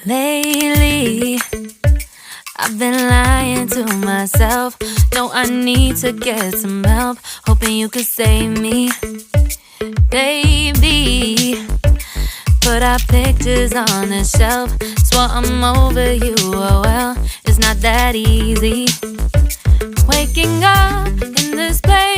Lately, I've been lying to myself. No, I need to get some help. Hoping you could save me, baby. Put our pictures on the shelf. Swore I'm over you, oh well, it's not that easy. Waking up in this place